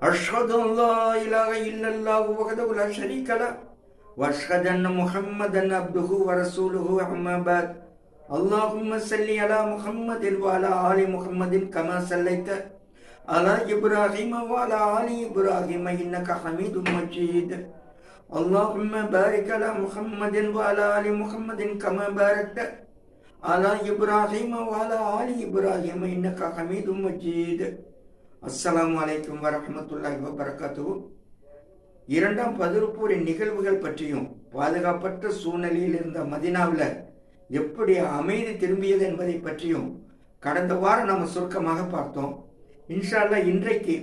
أشهد أن لا إله إلا الله وحده لا شريك له وأشهد أن محمدا عبده ورسوله أما بعد اللهم صل على محمد وعلى آل محمد كما صليت على إبراهيم وعلى آل إبراهيم إنك حميد مجيد اللهم بارك على محمد وعلى آل محمد كما باركت على إبراهيم وعلى آل إبراهيم إنك حميد مجيد. அஸ்ஸலாமு அலைக்கும் வரஹ்மத்துல்லாஹி வபரகாத்துஹு. இரண்டாம் பத்ருப்போரின் நிகழ்வுகள் பற்றியும் பாதுகாப்பற்ற சூழ்நிலையில் இருந்த மதீனாவில் எப்படி அமைதி திரும்பியது என்பதை பற்றியும் கடந்த வாரம் நாம் சுருக்கமாக பார்த்தோம். இன்ஷா அல்லாஹ் இன்றைக்கு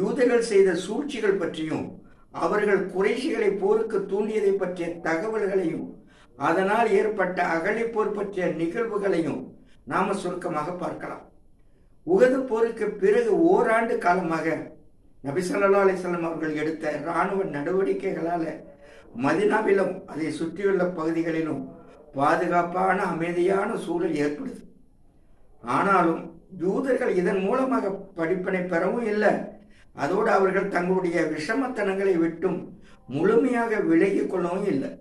யூதர்கள் செய்த சூழ்ச்சிகள் பற்றியும் அவர்கள் குறைஷிகளை போருக்கு தூண்டியதை பற்றிய தகவல்களையும் அதனால் ஏற்பட்ட அகழிப்போர் பற்றிய நிகழ்வுகளையும் நாம சுருக்கமாக பார்க்கலாம். உகது போருக்கு பிறகு ஓராண்டு காலமாக நபி ஸல்லல்லாஹு அலைஹி வஸல்லம் அவர்கள் எடுத்த இராணுவ நடவடிக்கைகளால் மதீனாவிலும் அதை சுற்றியுள்ள பகுதிகளிலும் பாதுகாப்பான அமைதியான சூழல் ஏற்படுது. ஆனாலும் யூதர்கள் இதன் மூலமாக படிப்பினை பெறவும் இல்லை, அதோடு அவர்கள் தங்களுடைய விஷமத்தனங்களை விட்டும் முழுமையாக விலகி கொள்ளவும் இல்லை.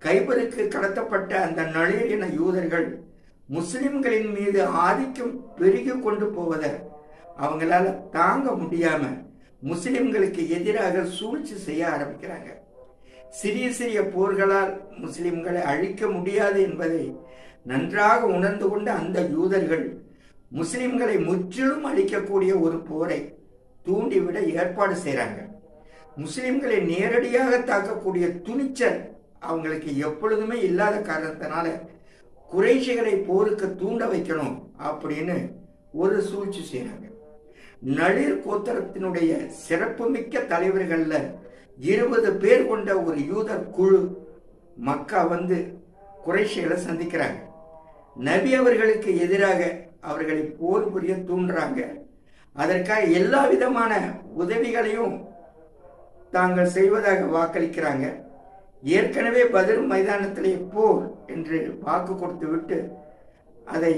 கைபருக்கு கடத்தப்பட்ட அந்த நளிரின யூதர்கள் முஸ்லிம்களின் மீது ஆதிக்கம் பெருகி கொண்டு போவதை அவங்களால தாங்க முடியாம முஸ்லிம்களுக்கு எதிராக சூழ்ச்சி செய்ய ஆரம்பிக்கிறாங்க. சிறிய சிறிய போர்களால் முஸ்லிம்களை அழிக்க முடியாது என்பதை நன்றாக உணர்ந்து கொண்ட அந்த யூதர்கள் முஸ்லிம்களை முற்றிலும் அழிக்கக்கூடிய ஒரு போரை தூண்டிவிட ஏற்பாடு செய்கிறாங்க. முஸ்லிம்களை நேரடியாக தாக்கக்கூடிய துணிச்சல் அவங்களுக்கு எப்பொழுதுமே இல்லாத காரணத்தினால குறைஷிகளை போருக்கு தூண்ட வைக்கணும் அப்படின்னு ஒரு சூழ்ச்சி செய்யறாங்க. நளிர் கோத்திரத்தினுடைய சிறப்புமிக்க தலைவர்கள்ல 20 பேர் கொண்ட ஒரு யூதர் குழு மக்கா வந்து குறைஷிகளை சந்திக்கிறாங்க. நபி அவர்களுக்கு எதிராக அவர்களை போர் புரிய தூண்டுறாங்க. அதற்காக எல்லா விதமான உதவிகளையும் தாங்கள் செய்வதாக வாக்களிக்கிறாங்க. ஏற்கனவே பத்ர் மைதானத்திலே போர் என்று வாக்கு கொடுத்து விட்டு அதை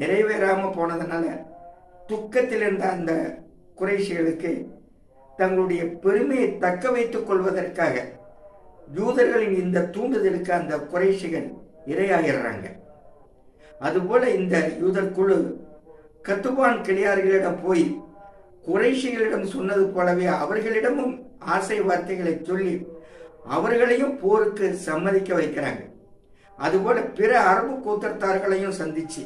நிறைவேறாமல் போனதுனால துக்கத்தில் இருந்த அந்த குறைஷிகளுக்கு தங்களுடைய பெருமையை தக்க வைத்துக் கொள்வதற்காக யூதர்களின் இந்த தூண்டுதலுக்கு அந்த குறைஷிகள் இரையாகிறாங்க. அதுபோல இந்த யூதர் குழு கத்துபான் கிளியார்களிடம் போய் குறைஷிகளிடம் சொன்னது போலவே அவர்களிடமும் ஆசை வார்த்தைகளை சொல்லி அவர்களையும் போருக்கு சம்மதிக்க வைக்கிறாங்க. அதுபோல பிற அரபு கூத்தத்தார்களையும் சந்திச்சு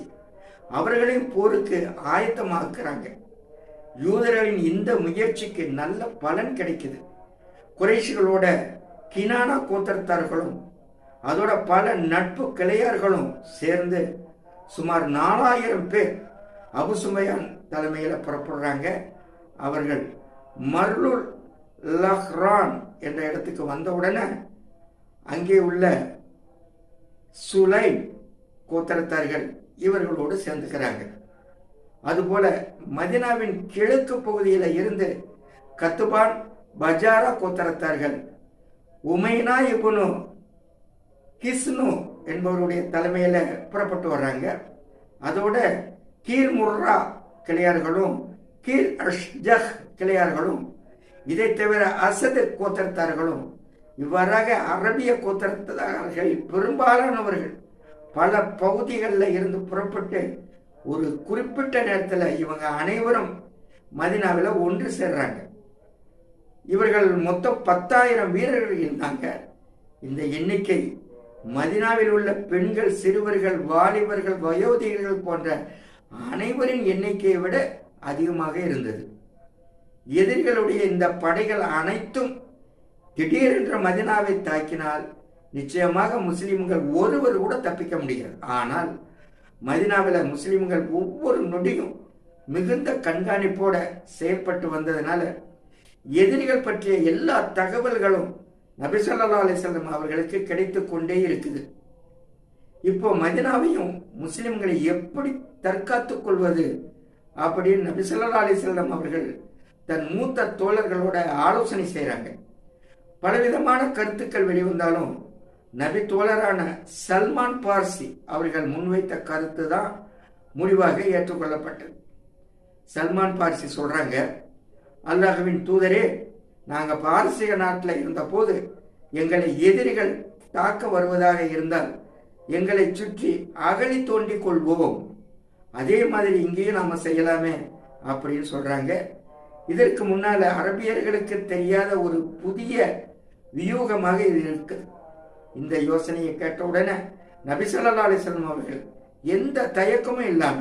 அவர்களையும் போருக்கு ஆயத்தமாக்குறாங்க. யூதர்களின் இந்த முயற்சிக்கு நல்ல பலன் கிடைக்குது. குறைஷிகளோட கினானா கூத்தத்தார்களும் அதோட பல நட்பு கிளையார்களும் சேர்ந்து சுமார் 4000 பேர் அபு சுமையான் தலைமையில் புறப்படுறாங்க. அவர்கள் மர்லுல் லஹ்ரான் என்ற இடத்துக்கு வந்தவுடனே அங்கே உள்ள சுலைம் கோத்திரத்தார்கள் இவர்களோடு சேர்ந்துக்கிறாங்க. அதுபோல மதீனாவின் கிழக்கு பகுதியில் இருந்து கத்துபான் பஜாரா கோத்திரத்தார்கள் உமைனா இப்னு கிஸ்னு என்பவருடைய தலைமையில புறப்பட்டு வர்றாங்க. அதோட கீழ் முர்ரா கிளையார்களும் கீழ் அஷ்ஜஹ் கிளையார்களும் இதை தவிர அசது கோத்திரத்தார்களும் இவ்வாறாக அரபிய கோத்திரத்தார்கள் பெரும்பாலானவர்கள் பல பகுதிகளில் இருந்து புறப்பட்டு ஒரு குறிப்பிட்ட நேரத்தில் இவங்க அனைவரும் மதீனாவில் ஒன்று சேர்றாங்க. இவர்கள் மொத்தம் 10,000 வீரர்கள் இருந்தாங்க. இந்த எண்ணிக்கை மதீனாவில் உள்ள பெண்கள், சிறுவர்கள், வாலிபர்கள், வயோதிகர்கள் போன்ற அனைவரின் எண்ணிக்கையை விட அதிகமாக இருந்தது. எதிரிகளுடைய இந்த படைகள் அனைத்தும் திடீரென்ற மதீனாவை தாக்கினால் நிச்சயமாக முஸ்லிம்கள் ஒருவர் கூட தப்பிக்க முடியாது. ஆனால் மதீனாவில் முஸ்லிம்கள் ஒவ்வொரு நொடியும் மிகுந்த கண்காணிப்போட செயல்பட்டு வந்ததுனால எதிரிகள் பற்றிய எல்லா தகவல்களும் நபி ஸல்லல்லாஹு அலைஹி வஸல்லம் அவர்களுக்கு கிடைத்து கொண்டே இருக்குது. இப்போ மதீனாவையும் முஸ்லிம்களை எப்படி தற்காத்துக் கொள்வது அப்படின்னு நபி ஸல்லல்லாஹு அலைஹி வஸல்லம் அவர்கள் தன் மூத்த தோழர்களோட ஆலோசனை செய்கிறாங்க. பலவிதமான கருத்துக்கள் வெளிவந்தாலும் நபி தோழரான சல்மான் பார்சி அவர்கள் முன்வைத்த கருத்து தான் முடிவாக ஏற்றுக்கொள்ளப்பட்டது. சல்மான் பார்சி சொல்றாங்க, அல்லாஹ்வின் தூதரே, நாங்கள் பாரசீக நாட்டில் இருந்தபோது எங்களை எதிரிகள் தாக்க வருவதாக இருந்தால் எங்களை சுற்றி அகழி தோண்டி கொள்வோம், அதே மாதிரி இங்கேயும் நாம செய்யலாமே அப்படின்னு சொல்றாங்க. இதற்கு முன்னால அரபியர்களுக்கு தெரியாத ஒரு புதிய வியூகமாக இது இருக்குது. இந்த யோசனையை கேட்ட உடனே நபி ஸல்லல்லாஹு அலைஹி வஸல்லம் அவர்கள் எந்த தயக்கமும் இல்லாம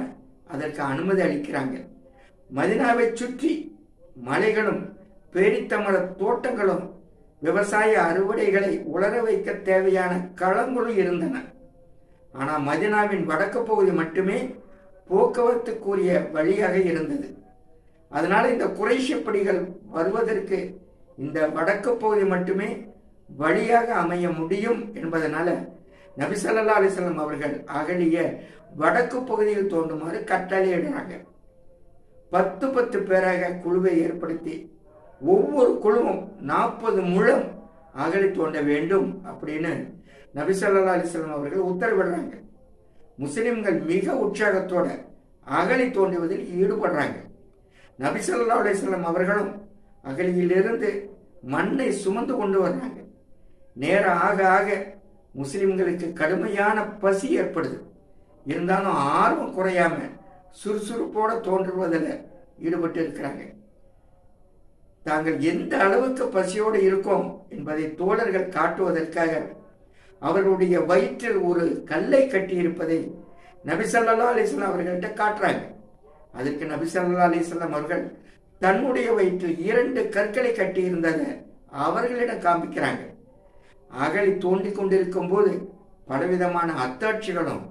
அதற்கு அனுமதி அளிக்கிறாங்க. மதீனாவை சுற்றி மலைகளும் பேரித்தமர தோட்டங்களும் விவசாய அறுவடைகளை உலர வைக்க தேவையான களங்களும் இருந்தன. ஆனால் மதீனாவின் வடக்கு பகுதி மட்டுமே போக்குவரத்துக்குரிய வழியாக இருந்தது. அதனால இந்த குறைஷி படைகள் வருவதற்கு இந்த வடக்கு பகுதி மட்டுமே வழியாக அமைய முடியும் என்பதனால நபி ஸல்லல்லாஹு அலைஹி வஸல்லம் அவர்கள் அகழிய வடக்கு பகுதியில் தோண்டுமாறு கட்டளையிடுறாங்க. 10 பேராக குழுவை ஏற்படுத்தி ஒவ்வொரு குழுவும் 40 முழம் அகழி தோண்ட வேண்டும் அப்படின்னு நபி ஸல்லல்லாஹு அலைஹி வஸல்லம் அவர்கள் உத்தரவிடுறாங்க. முஸ்லிம்கள் மிக உற்சாகத்தோட அகழி தோண்டுவதில் ஈடுபடுறாங்க. நபி ஸல்லல்லாஹு அலைஹி வஸல்லம் அவர்களும் அகழியிலிருந்து மண்ணை சுமந்து கொண்டு வர்றாங்க. நேரம் ஆக ஆக முஸ்லிம்களுக்கு கடுமையான பசி ஏற்படுது. இருந்தாலும் ஆர்வம் குறையாம சுறுசுறுப்போட தோன்றுவதில் ஈடுபட்டு இருக்கிறாங்க. தாங்கள் எந்த அளவுக்கு பசியோடு இருக்கோம் என்பதை தோழர்கள் காட்டுவதற்காக அவர்களுடைய வயிற்றில் ஒரு கல்லை கட்டி இருப்பதை நபி ஸல்லல்லாஹு அலைஹி வஸல்லம் அவர்கள்ட்ட காட்டுறாங்க. அதற்கு நபி ஸல்லல்லாஹு அலைஹி வஸல்லம் அவர்கள் தன்னுடைய வயிற்றில் 2 கற்களை கட்டி இருந்ததை அவர்களிடம் காண்பிக்கிறாங்க. அகழி தோண்டி கொண்டிருக்கும் போது பலவிதமான அத்தாட்சிகளும்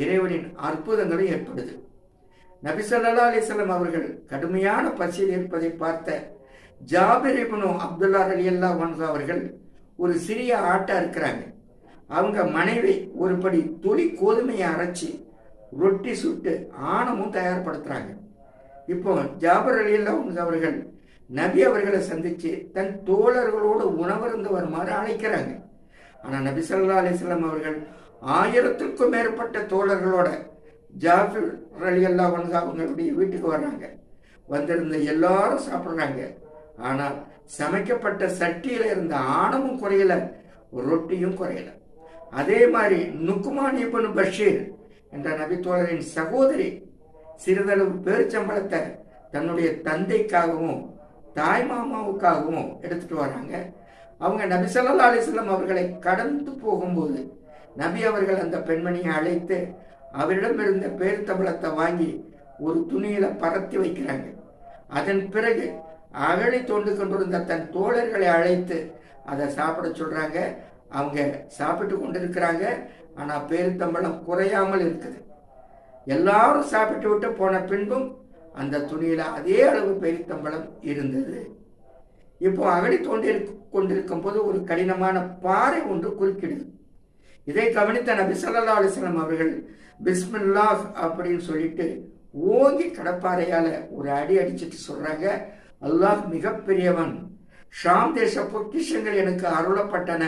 இறைவனின் அற்புதங்களும் ஏற்படுது. நபி ஸல்லல்லாஹு அலைஹி வஸல்லம் அவர்கள் கடுமையான பசியில் இருப்பதை பார்த்த ஜாபிர் இப்னு அப்துல்லா ரலியல்லாஹு அன்ஹு அவர்கள் ஒரு சிறிய ஆட்டா இருக்கிறாங்க. அவங்க மனைவி ஒரு படி துளி கோதுமையை அரைச்சி ரொட்டி சுட்டு ஆணமும் தயார்படுத்துறாங்க. இப்போ ஜாபிர் ரலியல்லாஹு அன்ஹு அவர்கள் நபி அவர்களை சந்திச்சு தன் தோழர்களோடு உணவருந்து வருமாறு அழைக்கிறாங்க. ஆனால் நபி ஸல்லல்லாஹு அலைஹி வஸல்லம் அவர்கள் 1000க்கும் மேற்பட்ட தோழர்களோட ஜாபிர் ரலியல்லாஹு அன்ஹு அவங்களுடைய வீட்டுக்கு வர்றாங்க. வந்திருந்த எல்லாரும் சாப்பிட்றாங்க. ஆனால் சமைக்கப்பட்ட சட்டியில இருந்த ஆணமும் குறையல, ரொட்டியும் குறையல. அதே மாதிரி நுக்மான் இப்னு பஷீர் என்ற நபி தோழரின் சகோதரி சிறிதளவு பேரிச்சம்பழத்தை தன்னுடைய தந்தைக்காகவும் தாய் மாமாவுக்காகவும் எடுத்துட்டு வராங்க. அவங்க நபி ஸல்லல்லாஹு அலைஹி வஸல்லம் அவர்களை கடந்து போகும்போது நபி அவர்கள் அந்த பெண்மணியை அழைத்து அவரிடம் இருந்த பேரித்தம்பழத்தை வாங்கி ஒரு துணியில பரத்தி வைக்கிறாங்க. அதன் பிறகு அகழி தோண்டு கொண்டிருந்த தன் தோழர்களை அழைத்து அதை சாப்பிட சொல்றாங்க. அவங்க சாப்பிட்டு கொண்டிருக்கிறாங்க. ஆனா பேரித்தம்பழம் குறையாமல் இருக்குது. எல்லாரும் சாப்பிட்டு விட்டு போன பின்பும் அந்த துணியில அதே அளவு பேரித்தம்பழம் இருந்தது. இப்போ அகழி தோண்டி கொண்டிருக்கும் போது ஒரு கடினமான பாறை ஒன்று குறுக்கிடுது. இதை கவனித்த நபி ஸல்லல்லாஹு அலைஹி வஸல்லம் அவர்கள் பிஸ்மில்லாஹ் அப்படின்னு சொல்லிட்டு ஓங்கி கடப்பாறையால ஒரு அடி அடிச்சுட்டு சொல்றாங்க, அல்லாஹ் மிகப்பெரியவன், ஷாம் தேச பொக்கிஷங்கள் எனக்கு அருளப்பட்டன.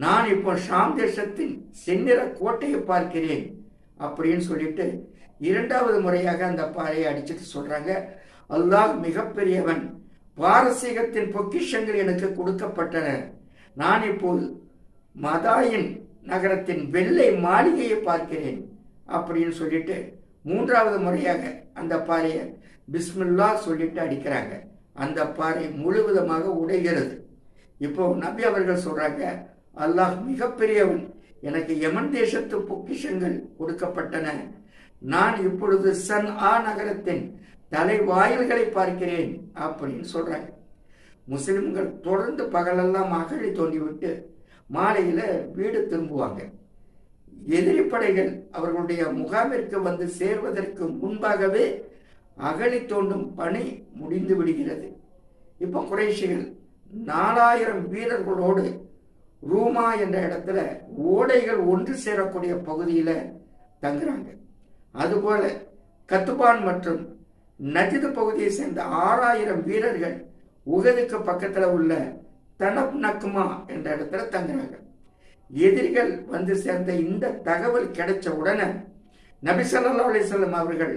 நான் இப்போ ஷாம் தேசத்தின் செந்நிற கோட்டையை பார்க்கிறேன் அப்படின்னு சொல்லிட்டு 2வது முறையாக அந்த பாறையை அடிச்சுட்டு சொல்றாங்க, அல்லாஹ் மிகப்பெரியவன், பாரசீகத்தின் பொக்கிஷங்கள் எனக்கு கொடுக்கப்பட்டன. நான் இப்போது மதாயின் நகரத்தின் வெள்ளை மாளிகையை பார்க்கிறேன் அப்படின்னு சொல்லிட்டு 3வது முறையாக அந்த பாறையை பிஸ்மில்லா சொல்லிட்டு அடிக்கிறாங்க. அந்த பாறை முழுவதுமாக உடைகிறது. இப்போ நபி அவர்கள் சொல்றாங்க, அல்லாஹ் மிகப்பெரியவன், எனக்கு யமன் தேசத்து பொக்கிஷங்கள் கொடுக்கப்பட்டன. நான் இப்பொழுது சன்ஆ நகரத்தின் தலைவாயில்களை பார்க்கிறேன் அப்படின்னு சொல்றாங்க. முஸ்லிம்கள் தொடர்ந்து பகலெல்லாம் அகழி தோண்டிவிட்டு மாலையில வீடு திரும்புவாங்க. எதிரி படைகள் அவர்களுடைய முகாமிற்கு வந்து சேர்வதற்கு முன்பாகவே அகழி தோண்டும் பணி முடிந்து விடுகிறது. இப்போ குறைஷிகள் 4000 வீரர்களோடு ரூமா என்ற இடத்துல ஓடைகள் ஒன்று சேரக்கூடிய பகுதியில தங்குறாங்க. அதுபோல கத்துபான் மற்றும் நஜிது பகுதியை சேர்ந்த 6000 வீரர்கள் உகதுக்கு பக்கத்துல உள்ள தனப் நக்மா என்ற இடத்துல தங்குறாங்க. எதிரிகள் வந்து சேர்ந்த இந்த தகவல் கிடைச்ச உடனே நபி ஸல்லல்லாஹு அலைஹி வஸல்லம் அவர்கள்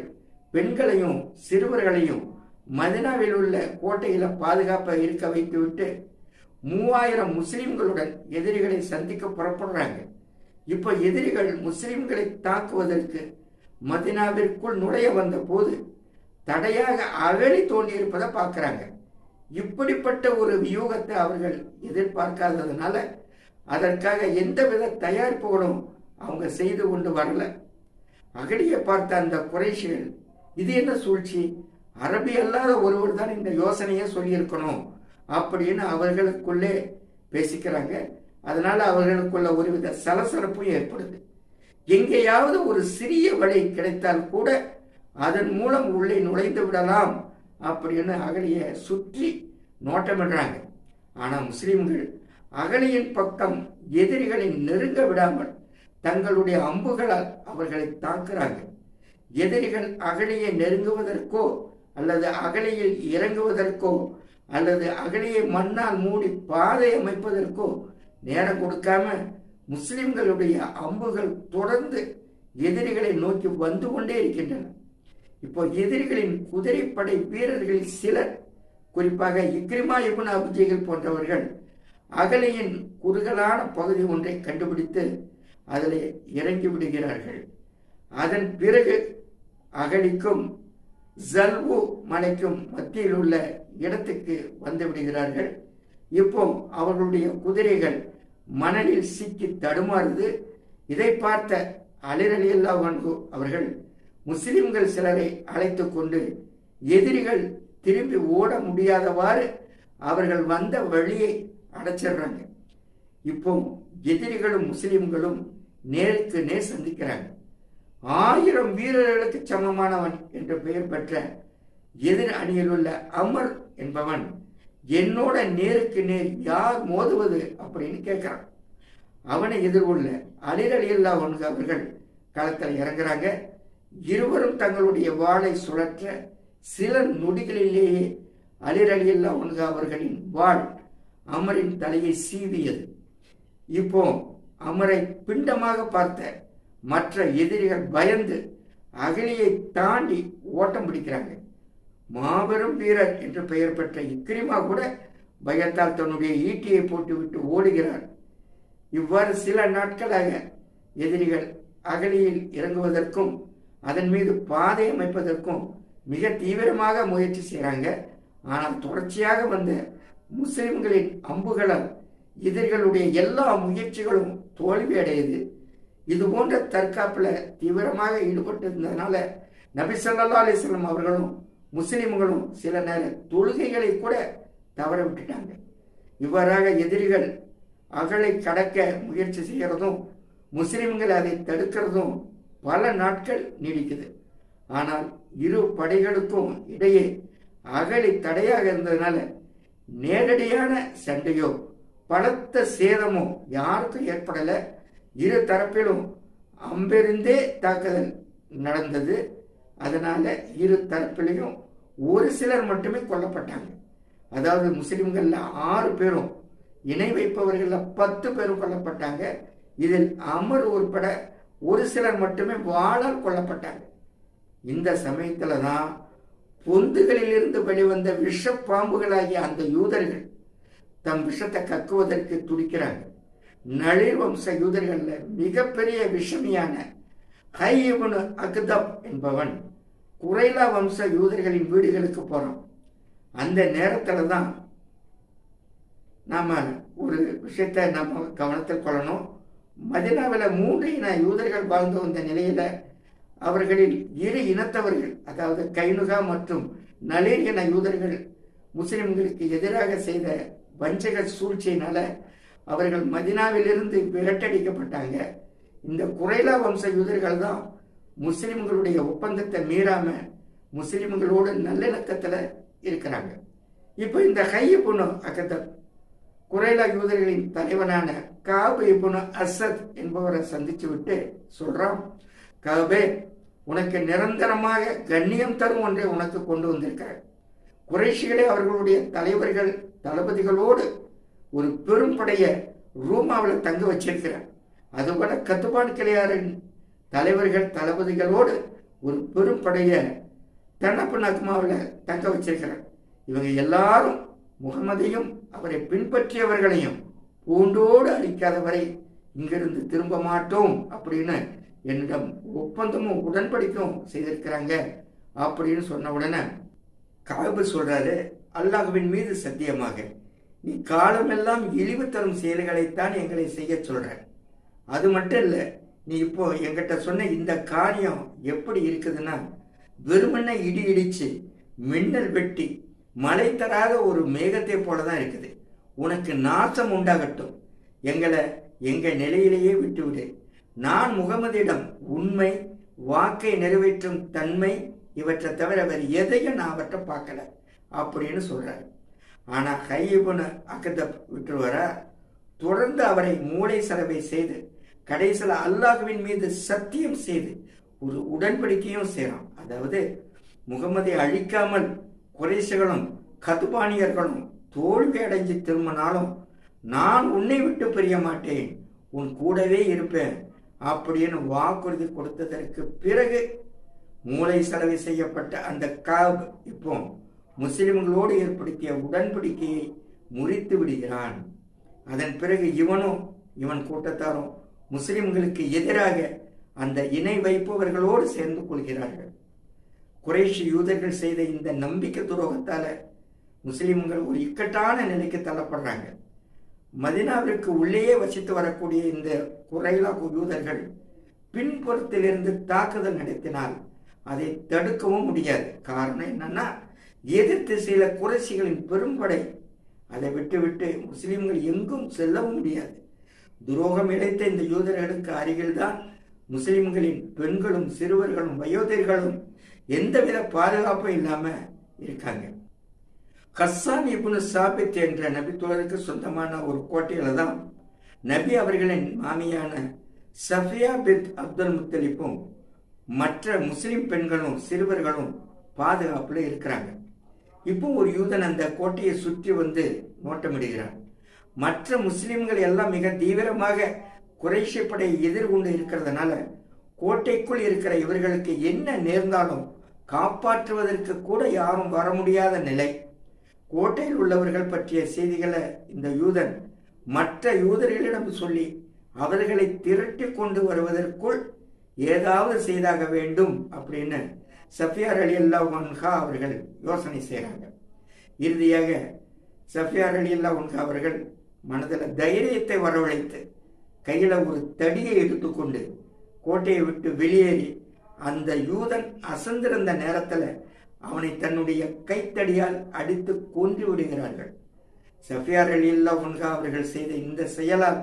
பெண்களையும் சிறுவர்களையும் மதினாவில் உள்ள கோட்டையில பாதுகாப்பை இருக்க வைத்துவிட்டு 3000 முஸ்லிம்களுடன் எதிரிகளை சந்திக்க புறப்படுறாங்க. இப்ப எதிரிகள் முஸ்லிம்களை தாக்குவதற்கு மதினாவிற்குள் நுழைய வந்த போது தடையாக அகழி தோண்டி இருப்பதை பார்க்கிறாங்க. இப்படிப்பட்ட ஒரு வியூகத்தை அவர்கள் எதிர்பார்க்காததுனால அதற்காக எந்தவித தயாரிப்புகளும் அவங்க செய்து கொண்டு வரல. அகழியை பார்த்த அந்த குறைஷிகள், இது என்ன சூழ்ச்சி, அரபி அல்லாத ஒருவர் தான் இந்த யோசனையை சொல்லியிருக்கணும் அப்படின்னு அவர்களுக்குள்ளே பேசிக்கிறாங்க. அதனால அவர்களுக்குள்ள ஒருவித சலசலப்பும் ஏற்படுது. எங்கேயாவது ஒரு சிறிய வழி கிடைத்தால் கூட அதன் மூலம் உள்ளே நுழைந்து விடலாம் அப்படின்னு அகழியை சுற்றி நோட்டமிடுறாங்க. ஆனா முஸ்லிம்கள் அகழியின் பக்கம் எதிரிகளை நெருங்க விடாமல் தங்களுடைய அம்புகளால் அவர்களை தாக்குறாங்க. எதிரிகள் அகழியை நெருங்குவதற்கோ அல்லது அகழியில் இறங்குவதற்கோ அல்லது அகழியை மண்ணால் மூடி பாதை அமைப்பதற்கோ நேரம் கொடுக்காம முஸ்லிம்களுடைய அம்புகள் தொடர்ந்து எதிரிகளை நோக்கி வந்து கொண்டே இருக்கின்றன. இப்போ எதிரிகளின் குதிரைப்படை வீரர்களில் சிலர், குறிப்பாக இக்ரிமா இப்னு அபூஜஹல் போன்றவர்கள் அகழியின் குறுகலான பகுதி ஒன்றை கண்டுபிடித்து அதில் இறங்கி விடுகிறார்கள். அதன் பிறகு அகழிக்கும் ஜல்வு மலைக்கும் மத்தியில் உள்ள இடத்துக்கு வந்து விடுகிறார்கள். இப்போ அவர்களுடைய குதிரைகள் மணலில் சிக்கி தடுமாறுது. இதை பார்த்த அலி ரலியல்லாஹு அன்ஹு அவர்கள் முஸ்லிம்கள் சிலரை அழைத்து கொண்டு எதிரிகள் திரும்பி ஓட முடியாதவாறு அவர்கள் வந்த வழியை அடைச்சிடுறாங்க. இப்போ எதிரிகளும் முஸ்லிம்களும் நேருக்கு நேர் சந்திக்கிறாங்க. 1000 வீரர்களுக்கு சமமானவன் என்று பெயர் பெற்ற எதிர் அணியில் உள்ள அமர் என்பவன் என்னோட நேருக்கு நேர் யார் மோதுவது அப்படின்னு கேட்கிறான். அவனை எதிர்கொள்ள அலி ரலியல்லாஹு அன்ஹு அவர்கள் களத்தில் இறங்குறாங்க. இருவரும் தங்களுடைய வாளை சுழற்ற சில நொடிகளிலேயே அலி ரலியல்லாஹு அன்ஹு அவர்களின் வாள் அமரின் தலையை சீவியது. இப்போ அமரை பிண்டமாக பார்த்த மற்ற எதிரிகள் பயந்து அகழியை தாண்டி ஓட்டம் பிடிக்கிறாங்க. மாபெரும் வீரர் என்று பெயர் பெற்ற இக்ரிமா கூட பயத்தால் தன்னுடைய ஈட்டியை போட்டுவிட்டு ஓடுகிறார். இவ்வாறு சில நாட்களாக எதிரிகள் அகழியில் இறங்குவதற்கும் அதன் மீது பாதை அமைப்பதற்கும் மிக தீவிரமாக முயற்சி செய்கிறாங்க. ஆனால் தொடர்ச்சியாக வந்த முஸ்லிம்களின் அம்புகளால் எதிரிகளுடைய எல்லா முயற்சிகளும் தோல்வி அடையுது. இது போன்ற தற்காப்புல தீவிரமாக ஈடுபட்டிருந்ததுனால நபி ஸல்லல்லாஹு அலைஹி வஸல்லம் அவர்களும் முஸ்லிம்களும் சில நேர தொழுகைகளை கூட தவற விட்டுட்டாங்க. இவ்வாறாக எதிரிகள் அகழை கடக்க முயற்சி செய்கிறதும் முஸ்லிம்கள் அதை தடுக்கிறதும் பல நாட்கள் நீடிக்குது. ஆனால் இரு படைகளுக்கும் இடையே அகழி தடையாக இருந்ததுனால நேரடியான சண்டையோ பலத்த சேதமோ யாருக்கும் ஏற்படல. இரு தரப்பிலும் அம்பெறிந்தே தாக்குதல் நடந்தது. அதனால இரு தரப்பிலையும் ஒரு சிலர் மட்டுமே கொல்லப்பட்டாங்க. அதாவது முஸ்லிம்கள்ல 6 பேரும், இணை வைப்பவர்கள 10 பேரும் கொல்லப்பட்டாங்க. இதில் அமர் உட்பட ஒரு சிலர் மட்டுமே வாளால் கொல்லப்பட்டாங்க. இந்த சமயத்துல தான் பொந்துகளில் இருந்து வெளிவந்த விஷ பாம்புகளாகிய அந்த யூதர்கள் தம் விஷத்தை கக்குவதற்கு துடிக்கிறாங்க. நளிர் வம்ச யூதர்கள்ல மிகப்பெரிய விஷமியான ஹை இப்னு அக்தப் என்பவன் குறைலா வம்ச யூதர்களின் வீடுகளுக்கு போறான். அந்த நேரத்துல தான் நாம ஒரு விஷயத்தை நம்ம கவனத்தில் கொள்ளணும். மதீனாவில் 3 இன யூதர்கள் வாழ்ந்து வந்த நிலையில அவர்களில் 2 இனத்தவர்கள், அதாவது கைனுகா மற்றும் நளீர் இன யூதர்கள் முஸ்லிம்களுக்கு எதிராக செய்த வஞ்சக சூழ்ச்சியினால அவர்கள் மதீனாவிலிருந்து விரட்டடிக்கப்பட்டாங்க. இந்த குறைலா வம்ச யூதர்கள் தான் முஸ்லிம்களுடைய ஒப்பந்தத்தை மீறாம முஸ்லிம்களோடு நல்லிணக்கத்துல இருக்கிறாங்க. இப்போ இந்த ஹை இப்னு அக்தப் குறைலா யூதர்களின் தலைவனான காப் இப்னு அசத் என்பவரை சந்திச்சு விட்டு சொல்றான், காபே, உனக்கு நிரந்தரமாக கண்ணியம் தரும் ஒன்றை உனக்கு கொண்டு வந்திருக்கிறார். குறைஷிகளே அவர்களுடைய தலைவர்கள் தளபதிகளோடு ஒரு பெரும் படைய ரூமாவில் தங்க வச்சிருக்கிறார். அதுபோல கத்துபான் கிளையாரின் தலைவர்கள் தளபதிகளோடு ஒரு பெரும் படைய தன்னப்பு நக்மாவில் தங்க வச்சிருக்கிறார். இவங்க எல்லாரும் முகமதையும் அவரை பின்பற்றியவர்களையும் பூண்டோடு அழிக்காத வரை இங்கிருந்து திரும்ப மாட்டோம் அப்படின்னு என்னிடம் ஒப்பந்தமும் உடன்படிக்கையும் செய்திருக்கிறாங்க அப்படின்னு சொன்ன உடனே காபு சொல்றாரு, அல்லாஹ்வின் மீது சத்தியமாக நீ காலமெல்லாம் இழிவு தரும் செயல்களைத்தான் எங்களை செய்ய சொல்ற. அது மட்டும் இல்லை, நீ இப்போ என்கிட்ட சொன்ன இந்த காரியம் எப்படி இருக்குதுன்னா வெறுமனை இடி இடிச்சு மின்னல் வெட்டி மழை தராத ஒரு மேகத்தை போலதான் இருக்குது. உனக்கு நாசம் உண்டாகட்டும், எங்களை எங்க நிலையிலேயே விட்டுவிடு. நான் முகமதியிடம் உண்மை, வாக்கை நிறைவேற்றும் தன்மை இவற்றை தவிர வேறு எதையும் நான் அவற்றை பார்க்கல அப்படின்னு சொல்றாரு. ஆனா ஹையிபுன் அக்தப் விட்டுருவாரா? தொடர்ந்து அவரை மூளை செலவை செய்து கடைசியில் அல்லாஹ்வின் மீது சத்தியம் செய்து ஒரு உடன்படிக்கையும் செய்யறான். அதாவது முகமதை அழிக்காமல் குறைஷிகளும் கதுபானியர்களும் தோல்வி அடைஞ்சு திரும்பினாலும் நான் உன்னை விட்டு பிரிய மாட்டேன், உன் கூடவே இருப்பேன் அப்படின்னு வாக்குறுதி கொடுத்ததற்கு பிறகு மூளை செலவு செய்யப்பட்ட அந்த காப் இப்போ முஸ்லிம்களோடு ஏற்படுத்திய உடன்படிக்கையை முறித்து விடுகிறான். அதன் பிறகு இவன் கூட்டத்தாரும் முஸ்லிம்களுக்கு எதிராக அந்த இணை வைப்பவர்களோடு சேர்ந்து கொள்கிறார்கள். குறைஷி யூதர்கள் செய்த இந்த நம்பிக்கை துரோகத்தால முஸ்லிம்கள் ஒரு இக்கட்டான நிலைக்கு தள்ளப்படுறாங்க. மதினாவிற்கு உள்ளேயே வசித்து வரக்கூடிய இந்த குறைலா யூதர்கள் பின்புறத்திலிருந்து தாக்குதல் நடத்தினால் அதை தடுக்கவும் முடியாது. காரணம் என்னன்னா, எதிர்த்து சில குறைசிகளின் பெரும்படை. அதை விட்டு முஸ்லிம்கள் எங்கும் செல்லவும் முடியாது. துரோகம் இழைத்த இந்த யூதர்களுக்கு அருகில்தான் முஸ்லிம்களின் பெண்களும் சிறுவர்களும் வயோதிகர்களும் எந்தவித பாதுகாப்பும் இல்லாம இருக்காங்க. ஹஸ்ஸான் இப்னு சாபித் என்ற நபித்தோழருக்கு சொந்தமான ஒரு கோட்டையில தான் நபி அவர்களின் மாமியான சஃபியா பின் அப்துல் முத்தலிப்பும் மற்ற முஸ்லிம் பெண்களும் சிறுவர்களும் பாதுகாப்புல இருக்கிறாங்க. இப்போ ஒரு யூதன் அந்த கோட்டையை சுற்றி வந்து நோட்டமிடுகிறான். மற்ற முஸ்லிம்கள் எல்லாம் மிக தீவிரமாக குறைஷி படையை எதிர்கொண்டு இருக்கிறதுனால கோட்டைக்குள் இருக்கிற இவர்களுக்கு என்ன நேர்ந்தாலும் காப்பாற்றுவதற்கு கூட யாரும் வர முடியாத நிலை. கோட்டையில் உள்ளவர்கள் பற்றிய செய்திகளை இந்த யூதன் மற்ற யூதர்களிடம் சொல்லி அவர்களை திரட்டி கொண்டு வருவதற்குள் ஏதாவது செய்தாக வேண்டும் அப்படின்னு சஃபியார் ரலியல்லாஹு அன்ஹா அவர்கள் யோசனை செய்கிறாங்க. இறுதியாக சஃபியார் ரலியல்லாஹு அன்ஹா அவர்கள் மனதில் தைரியத்தை வரவழைத்து கையில் ஒரு தடியை எடுத்துக்கொண்டு கோட்டையை விட்டு வெளியேறி அந்த யூதன் அசந்திருந்த நேரத்தில் அவனை தன்னுடைய கைத்தடியால் அடித்து கொன்று விடுகிறார்கள். சஃபியார் ரலியல்லாஹு அன்ஹா அவர்கள் செய்த இந்த செயலால்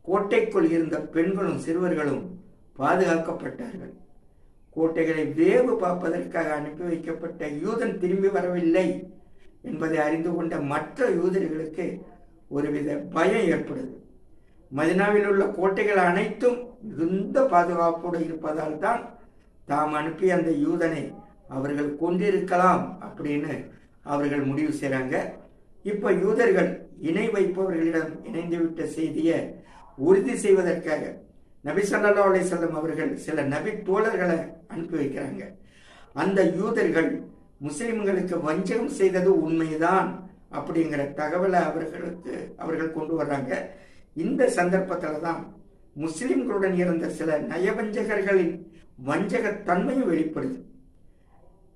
கோட்டைக்குள் இருந்த பெண்களும் சிறுவர்களும் பாதுகாக்கப்பட்டார்கள். கோட்டைகளை வேவு பார்ப்பதற்காக அனுப்பி வைக்கப்பட்ட யூதன் திரும்பி வரவில்லை என்பதை அறிந்து கொண்ட மற்ற யூதர்களுக்கு ஒருவித பயம் ஏற்படுது. மதினாவில் உள்ள கோட்டைகள் அனைத்தும் மிகுந்த பாதுகாப்போடு இருப்பதால் தான் தாம் அனுப்பிய அந்த யூதனை அவர்கள் கொண்டிருக்கலாம் அப்படின்னு அவர்கள் முடிவு செய்கிறாங்க. இப்போ யூதர்கள் இணை வைப்பவர்களிடம் இணைந்துவிட்ட செய்தியை உறுதி செய்வதற்காக நபி ஸல்லல்லாஹு அலைஹி வஸல்லம் அவர்கள் சில நபி தோழர்களை அனுப்பி வைக்கிறாங்க. அந்த யூதர்கள் முஸ்லிம்களுக்கு வஞ்சகம் செய்தது உண்மைதான் அப்படிங்கிற தகவலை அவர்கள் கொண்டு வர்றாங்க. இந்த சந்தர்ப்பத்தில் தான் முஸ்லிம்களுடன் இருந்த சில நயவஞ்சகர்களின் வஞ்சகத்தன்மையும் வெளிப்படுது.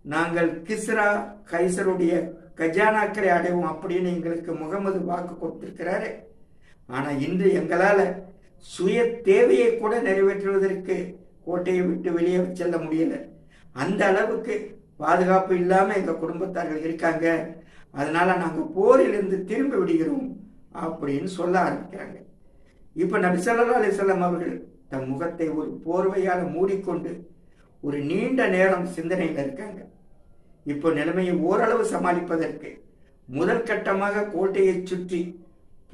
நாங்கள் கிஸ்ரா கைசருடைய கஜானாக்களை அடைவோம் அப்படின்னு எங்களுக்கு முகமது வாக்கு கொடுத்திருக்கிறாரு. ஆனால் இன்று எங்களால் சுய தேவையை கூட நிறைவேற்றுவதற்கு கோட்டையை விட்டு வெளியே செல்ல முடியல. அந்த அளவுக்கு பாதுகாப்பு இல்லாமல் எங்கள் குடும்பத்தார்கள் இருக்காங்க. அதனால நாங்கள் போரிலிருந்து திரும்பி விடுகிறோம் அப்படின்னு சொல்ல ஆரம்பிக்கிறாங்க. இப்போ நபி ஸல்லல்லாஹு அலைஹி வஸல்லம் அவர்கள் தன் முகத்தை ஒரு போர்வையால் மூடிக்கொண்டு ஒரு நீண்ட நேரம் சிந்தனையில் இருக்காங்க. இப்போ நிலைமையை ஓரளவு சமாளிப்பதற்கு முதல் கட்டமாக கோட்டையை சுற்றி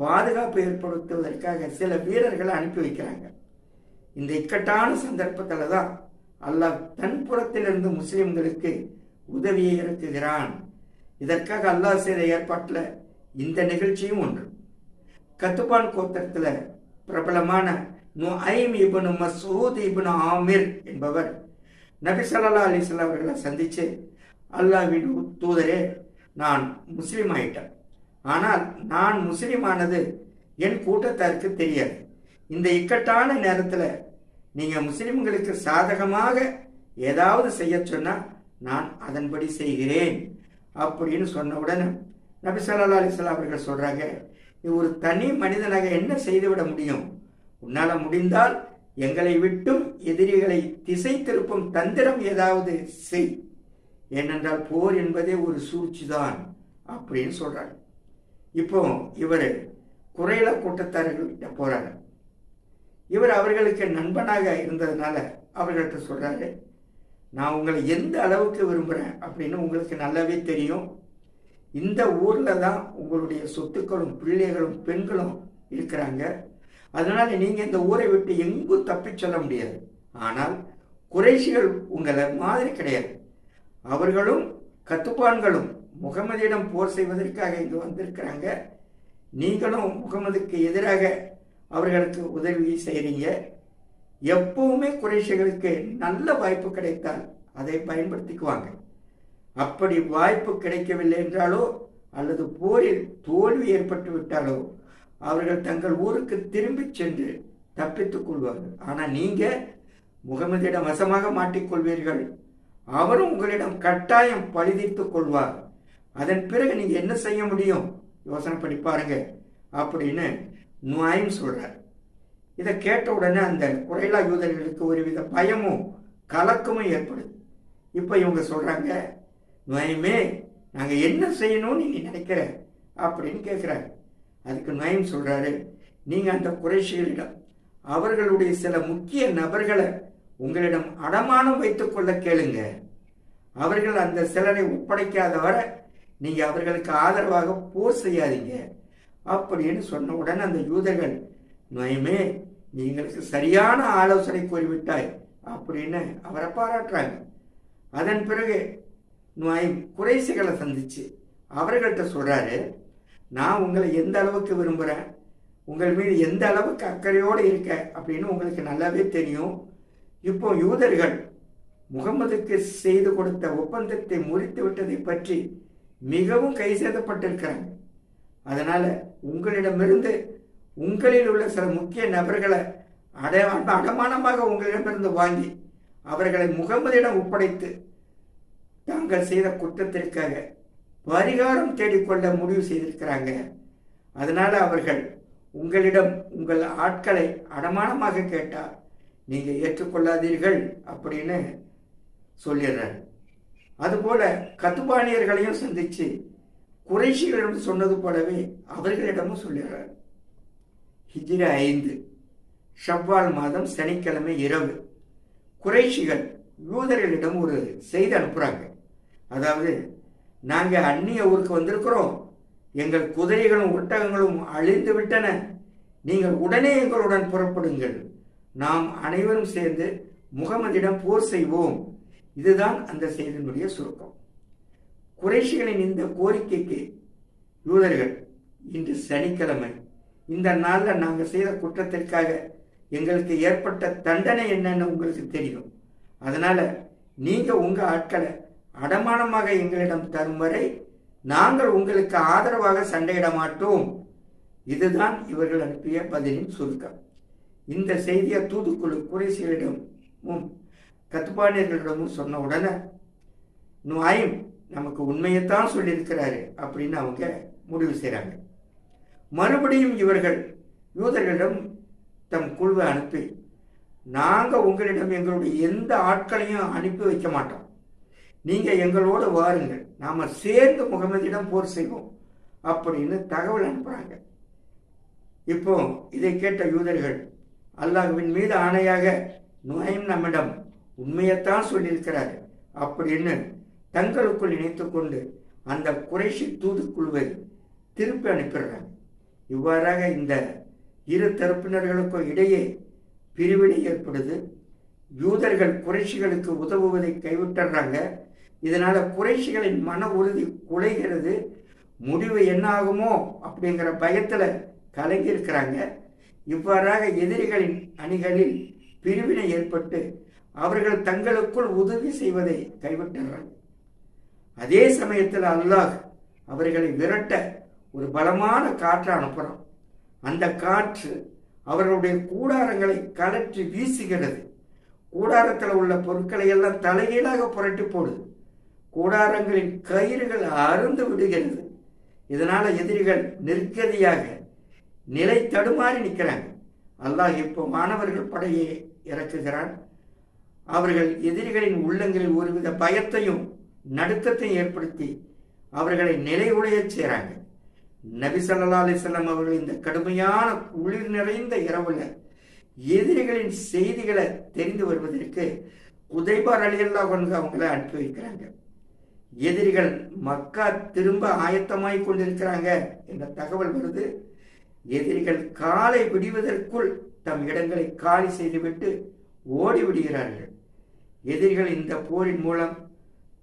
பாதுகாப்பு ஏற்படுத்துவதற்காக சில வீரர்களை அனுப்பி வைக்கிறாங்க. இந்த இக்கட்டான சந்தர்ப்பத்தில் தான் அல்லாஹ் தன் புறத்திலிருந்து முஸ்லிம்களுக்கு உதவியை இறக்குகிறான். இதற்காக அல்லாஹ் செய்த ஏற்பாட்டில் இந்த நிகழ்ச்சியும் ஒன்று. கத்துபான் கோத்திரத்தில் பிரபலமான நுஐம் இப்னு மஸ்ஊத் இப்னு ஆமிர் என்பவர் நபி ஸல்லல்லாஹு அலைஹி வஸல்லம் அவர்களை சந்தித்து அல்லாஹ்வின் தூதரே, நான் முஸ்லீம் ஆயிட்டேன். ஆனால் நான் முஸ்லீம் ஆனது என் கூட்டத்தாருக்கு தெரியாது. இந்த இக்கட்டான நேரத்தில் நீங்கள் முஸ்லிம்களுக்கு சாதகமாக ஏதாவது செய்ய சொன்னால் நான் அதன்படி செய்கிறேன் அப்படின்னு சொன்ன உடனே நபி ஸல்லல்லாஹு அலைஹி வஸல்லம் அவர்கள் சொல்கிறாங்க, நீ ஒரு தனி மனிதனாக என்ன செய்துவிட முடியும்? உன்னால் முடிந்தால் எங்களை விட்டும் எதிரிகளை திசை திருப்பும் தந்திரம் ஏதாவது செய். ஏனென்றால் போர் என்பதே ஒரு சூழ்ச்சி தான் அப்படின்னு சொல்கிறாங்க. இப்போ இவர் குறையில கூட்டத்தார்கள்கிட்ட போகிறாங்க. இவர் அவர்களுக்கு நண்பனாக இருந்ததுனால அவர்கள்ட்ட சொல்கிறாரு, நான் உங்களை எந்த அளவுக்கு விரும்புகிறேன் அப்படின்னு உங்களுக்கு நல்லாவே தெரியும். இந்த ஊரில் தான் உங்களுடைய சொத்துக்களும் பிள்ளைகளும் பெண்களும் இருக்கிறாங்க. அதனால் நீங்கள் இந்த ஊரை விட்டு எங்கும் தப்பிச் செல்ல முடியாது. ஆனால் குறைஷிகள் உங்களை மாதிரி கிடையாது. அவர்களும் கத்துப்பான்களும் முகமதியிடம் போர் செய்வதற்காக இங்கு வந்திருக்கிறாங்க. நீங்களும் முகமதுக்கு எதிராக அவர்களுக்கு உதவி செய்கிறீங்க. எப்பவுமே குறைஷிகளுக்கு நல்ல வாய்ப்பு கிடைத்தால் அதை பயன்படுத்திக்குவாங்க. அப்படி வாய்ப்பு கிடைக்கவில்லை என்றாலோ அல்லது போரில் தோல்வி ஏற்பட்டு விட்டாலோ அவர்கள் தங்கள் ஊருக்கு திரும்பி சென்று தப்பித்துக் கொள்வார்கள். ஆனால் நீங்கள் முகமதியிடம் வசமாக மாட்டிக்கொள்வீர்கள். அவரும் உங்களிடம் கட்டாயம் பழிதீர்த்துக் கொள்வார். அதன் பிறகு நீங்கள் என்ன செய்ய முடியும்? யோசனை பண்ணி பாருங்க அப்படின்னு நுஐம் சொல்றார். இதை கேட்ட உடனே அந்த குறைலா யூதர்களுக்கு ஒருவித பயமும் கலக்கமும் ஏற்படுது. இப்போ இவங்க சொல்றாங்க, நுஐமே, நாங்கள் என்ன செய்யணும்னு நீ நினைக்கிற அப்படின்னு கேட்குறாங்க. அதுக்கு நுஐம் சொல்றாரு, நீங்கள் அந்த குறைஷிகளிடம் அவர்களுடைய சில முக்கிய நபர்களை உங்களிடம் அடமானம் வைத்துக் கொள்ள கேளுங்க. அவர்கள் அந்த சிலரை ஒப்படைக்காத வரை நீங்க அவர்களுக்கு ஆதரவாக போர் செய்யாதீங்க அப்படின்னு சொன்ன உடனே அந்த யூதர்கள், நுஐமே, நீங்களுக்கு சரியான ஆலோசனை கூறிவிட்டாய் அப்படின்னு அவரை பாராட்டுறாங்க. அதன் பிறகு நுஐம் குறைஷிகளை சந்திச்சு அவர்கள்ட்ட சொல்றாரு, நான் உங்களை எந்த அளவுக்கு விரும்புகிறேன், உங்கள் மீது எந்த அளவுக்கு அக்கறையோடு இருக்க அப்படின்னு உங்களுக்கு நல்லாவே தெரியும். இப்போ யூதர்கள் முகமதுக்கு செய்து கொடுத்த ஒப்பந்தத்தை முறித்து விட்டதை பற்றி மிகவும் கை சேதப்பட்டிருக்கிறாங்க. அதனால உங்களிடமிருந்து உங்களில் உள்ள சில முக்கிய நபர்களை அடமானமாக உங்களிடமிருந்து வாங்கி அவர்களை முகமதியிடம் ஒப்படைத்து தாங்கள் செய்த குற்றத்திற்காக பரிகாரம் தேடிக்கொள்ள முடிவு செய்திருக்கிறாங்க. அதனால அவர்கள் உங்களிடம் உங்கள் ஆட்களை அடமானமாக கேட்டால் நீங்க ஏற்றுக்கொள்ளாதீர்கள் அப்படின்னு சொல்லிடுறார். அதுபோல கத்துபானியர்களையும் சந்திச்சு குறைஷிகளிடம் சொன்னது போலவே அவர்களிடமும் சொல்லிடுறார். ஹிஜ்ரி 5 ஷவ்வால் மாதம் சனிக்கிழமை இரவு குறைஷிகள் யூதர்களிடம் ஒரு செய்தி அனுப்புறாங்க. அதாவது, நாங்கள் அந்நிய ஊருக்கு வந்திருக்கிறோம், எங்கள் குதிரைகளும் ஒட்டகங்களும் அழிந்து விட்டன, நீங்கள் உடனே எங்களுடன் புறப்படுங்கள், நாம் அனைவரும் சேர்ந்து முகமதிடம் போர் செய்வோம். இதுதான் அந்த செய்தியினுடைய சுருக்கம். குறைஷிகளின் இந்த கோரிக்கைக்கு யூதர்கள், இன்று சனிக்கிழமை, இந்த நாளில் நாங்கள் செய்த குற்றத்திற்காக எங்களுக்கு ஏற்பட்ட தண்டனை என்னன்னு உங்களுக்கு தெரியும். அதனால நீங்க உங்க ஆட்களை அடமானமாக எங்களிடம் தரும் வரை நாங்கள் உங்களுக்கு ஆதரவாக சண்டையிட மாட்டோம். இதுதான் இவர்கள் அனுப்பிய பதிலின் சுருக்கம். இந்த செய்தியை தூதுக்குழு குறைஷிகளிடமும் கத்துபானியர்களிடமும் சொன்ன உடனே நுஐம் நமக்கு உண்மையைத்தான் சொல்லியிருக்கிறாரு அப்படின்னு அவங்க முடிவு செய்கிறாங்க. மறுபடியும் இவர்கள் யூதர்களிடம் தம் குழுவை அனுப்பி, நாங்கள் உங்களிடம் எங்களுடைய எந்த ஆட்களையும் அனுப்பி வைக்க மாட்டோம், நீங்கள் எங்களோடு வாருங்கள், நாம் சேர்ந்து முகமதியிடம் போர் செய்வோம் அப்படின்னு தகவல் அனுப்புகிறாங்க. இப்போ இதை கேட்ட யூதர்கள், அல்லாஹ்வின் மீது ஆணையாக நுஐம் நம்மிடம் உண்மையைத்தான் சொல்லியிருக்கிறார் அப்படின்னு தங்களுக்குள் நினைத்து கொண்டு அந்த குறைஷி தூதுக்குழுவை திருப்பி அனுப்பிடுறாங்க. இவ்வாறாக இந்த இரு தரப்பினர்களுக்கும் இடையே பிரிவினை ஏற்படுது. யூதர்கள் குறைஷிகளுக்கு உதவுவதை கைவிட்டுறாங்க. இதனால குறைஷிகளின் மன உறுதி குலைகிறது. முடிவு என்ன ஆகுமோ அப்படிங்கிற பயத்துல கலங்கி இருக்கிறாங்க. இவ்வாறாக எதிரிகளின் அணிகளில் பிரிவினை ஏற்பட்டு அவர்கள் தங்களுக்குள் உதவி செய்வதை கைவிட்டுறாங்க. அதே சமயத்தில் அல்லாஹ் அவர்களை விரட்ட ஒரு பலமான காற்றை அனுப்புகிறான். அந்த காற்று அவர்களுடைய கூடாரங்களை கலற்றி வீசுகிறது. கூடாரத்தில் உள்ள பொருட்களை எல்லாம் தலைகீழாக புரட்டி போடுது. கூடாரங்களின் கயிறுகள் அறுந்து விடுகிறது. இதனால எதிரிகள் நிர்கதியாக நிலை தடுமாறி நிற்கிறாங்க. அல்லாஹ் இப்போ மாணவர்கள் படையை இறக்குகிறான். அவர்கள் எதிரிகளின் உள்ளங்களில் ஒருவித பயத்தையும் நடுக்கத்தையும் ஏற்படுத்தி அவர்களை நிலையுடைய செய்கிறாங்க. நபி ஸல்லல்லாஹு அலைஹி வஸல்லம் அவர்கள் இந்த கடுமையான குளிர் நிறைந்த இரவுல எதிரிகளின் செய்திகளை தெரிந்து வருவதற்கு குதைபா ரலியல்லாஹு அன்ஹு அவங்கள அனுப்பி வைக்கிறாங்க. எதிரிகள் மக்கா திரும்ப ஆயத்தமாய் கொண்டிருக்கிறாங்க என்ற தகவல் வருது. எதிரிகள் காலை விடுவதற்குள் தம் இடங்களை காலி செய்துவிட்டு ஓடிவிடுகிறார்கள். எதிரிகள் இந்த போரின் மூலம்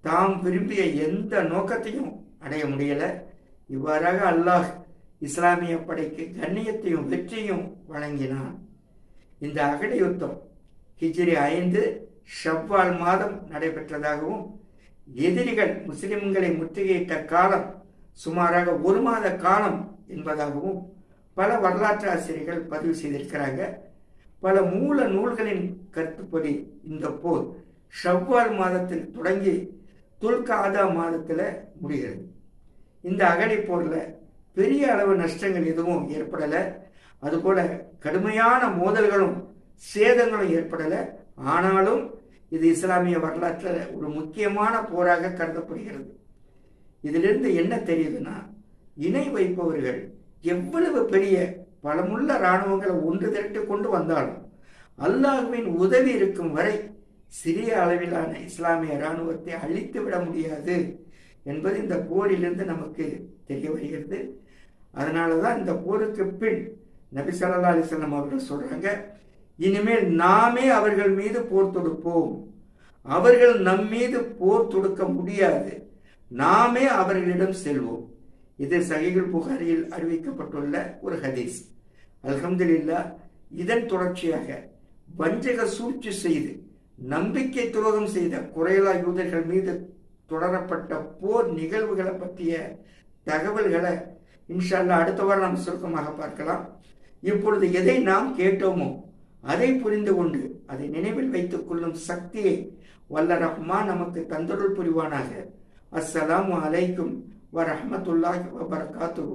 தாம் விரும்பிய எந்த நோக்கத்தையும் அடைய முடியல. இவ்வாறாக அல்லாஹ் இஸ்லாமிய படைக்கு கண்ணியத்தையும் வெற்றியும் வழங்கினான். இந்த அகடி யுத்தம் ஹிஜ்ரி 5 ஷவ்வால் மாதம் நடைபெற்றதாகவும் எதிரிகள் முஸ்லிம்களை முற்றுகையிட்ட காலம் சுமாராக 1 மாத காலம் என்பதாகவும் பல வரலாற்று ஆசிரியர்கள் பதிவு செய்திருக்கிறாங்க. பல மூல நூல்களின் கருத்துப்படி இந்த போர் ஷவ்வால் மாதத்தில் தொடங்கி துல்காதா மாதத்தில் முடிகிறது. இந்த அகடி போரில் பெரிய அளவு நஷ்டங்கள் எதுவும் ஏற்படலை. அதுபோல கடுமையான மோதல்களும் சேதங்களும் ஏற்படலை. ஆனாலும் இது இஸ்லாமிய வரலாற்றில் ஒரு முக்கியமான போராக கருதப்படுகிறது. இதிலிருந்து என்ன தெரியுதுன்னா, இணை வைப்பவர்கள் எவ்வளவு பெரிய பலமுள்ள இராணுவங்களை ஒன்று திரட்டி கொண்டு வந்தாலும் அல்லாஹ்வின் உதவி இருக்கும் வரை சிறிய அளவிலான இஸ்லாமிய இராணுவத்தை அழித்து விட முடியாது என்பது இந்த போரிலிருந்து நமக்கு தெரிய வருகிறது. அதனால தான் இந்த போருக்கு பின் நபி ஸல்லல்லாஹு அலைஹி வஸல்லம் அவர்கள் சொல்றாங்க, இனிமேல் நாமே அவர்கள் மீது போர் தொடுப்போம், அவர்கள் நம் மீது போர் தொடுக்க முடியாது, நாமே அவர்களிடம் செல்வோம். இது சஹீஹுல் புகாரியில் அறிவிக்கப்பட்டுள்ள ஒரு ஹதீஸ். அல்ஹம்துலில்லாஹ், இதன் தொடர்ச்சியாக வஞ்சக சூழ்ச்சி செய்து நம்பிக்கை துரோகம் செய்த குறைலா யூதர்கள் மீது தொடரப்பட்ட போர் நிகழ்வுகளை பற்றிய தகவல்களை இன்ஷா அல்லாஹ் அடுத்த வாரம் நாம் சுருக்கமாக பார்க்கலாம். இப்பொழுது எதை நாம் கேட்டோமோ அதை புரிந்து கொண்டு அதை நினைவில் வைத்துக் கொள்ளும் சக்தியை வல்ல ரஹ்மான் நமக்கு தந்தருள் புரிவானாக. அஸ்ஸலாமு அலைக்கும் வரஹ்மத்துல்லாஹி வபரகாத்துஹு.